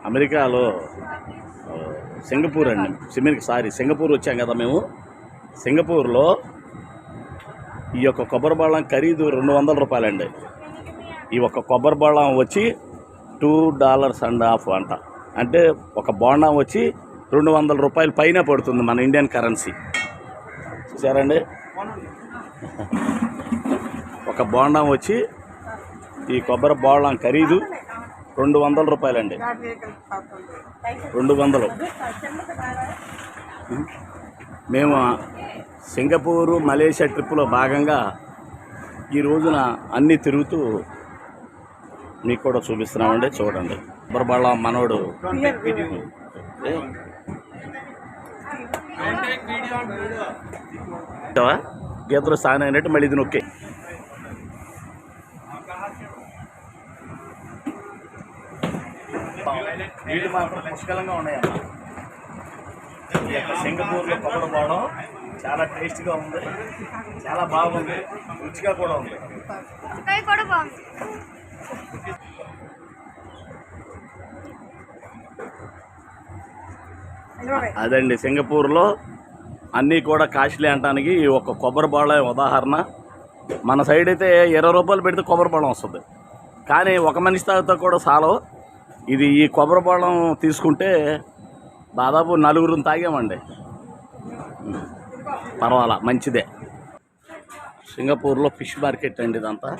అమెరికాలో సింగపూర్ అండి, సింగపూర్ వచ్చాం కదా మేము. సింగపూర్లో ఈ యొక్క కొబ్బరి బొండం ఖరీదు $200 అండి. ఈ ఒక్క కొబ్బరి బొండం వచ్చి $2.50 అంట. అంటే ఒక బొండం వచ్చి $200 పైన పడుతుంది మన ఇండియన్ కరెన్సీ. చూసారండి, ఒక బొండం వచ్చి ఈ కొబ్బరి బొండం ఖరీదు $200 అండి. 200. మేము సింగపూరు మలేషియా ట్రిప్పులో భాగంగా ఈ రోజున అన్నీ తిరుగుతూ మీకు కూడా చూపిస్తున్నామండి. చూడండి, కొబ్బరి బొండం మనోడు గీతలో సాన్ అయినట్టు మళ్ళీ ఇది నొక్కే. నీళ్ళు మాత్రం పుష్కలంగా ఉన్నాయన్న. ఈ యొక్క సింగపూర్లో కొబ్బరి బొండం చాలా టేస్ట్గా ఉంది, చాలా బాగుంది, రుచిగా కూడా ఉంది. అదండి, సింగపూర్లో అన్నీ కూడా కాస్ట్లీ అంటానికి ఈ ఒక్క కొబ్బరి బొండం ఉదాహరణ. మన సైడ్ అయితే $20 పెడితే కొబ్బరి బొండం వస్తుంది, కానీ ఒక మనిషి తాగితే కూడా చాలు. ఇది ఈ కొబ్బరి బొండం తీసుకుంటే దాదాపు 4 తాగామండి. పర్వాలా, మంచిదే. సింగపూర్లో ఫిష్ మార్కెట్ అండి ఇదంతా.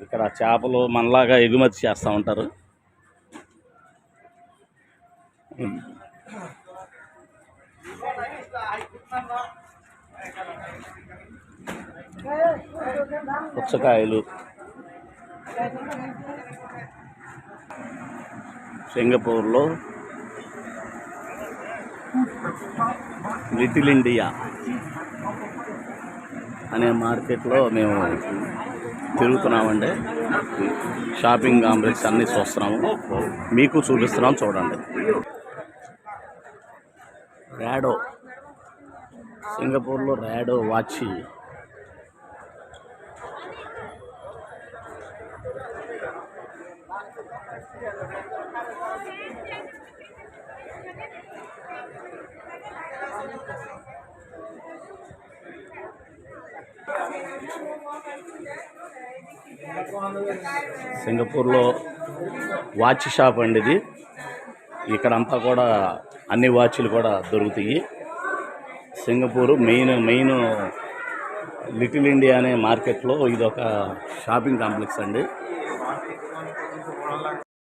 ఇక్కడ చేపలు మనలాగా ఎగుమతి చేస్తూ ఉంటారు. పుచ్చకాయలు, సింగపూర్లో లిటిల్ ఇండియా అనే మార్కెట్లో మేము తిరుగుతున్నామండి. షాపింగ్ కాంప్లెక్స్ అన్నీ చూస్తున్నాము, మీకు చూపిస్తున్నాము. చూడండి, ర్యాడో, సింగపూర్లో ర్యాడో వాచ్. సింగపూర్లో వాచ్ షాప్ అండి ఇది. ఇక్కడంతా కూడా అన్ని వాచ్లు కూడా దొరుకుతాయి. సింగపూరు మెయిన్ లిటిల్ ఇండియా అనే మార్కెట్లో ఇదొక షాపింగ్ కాంప్లెక్స్ అండి.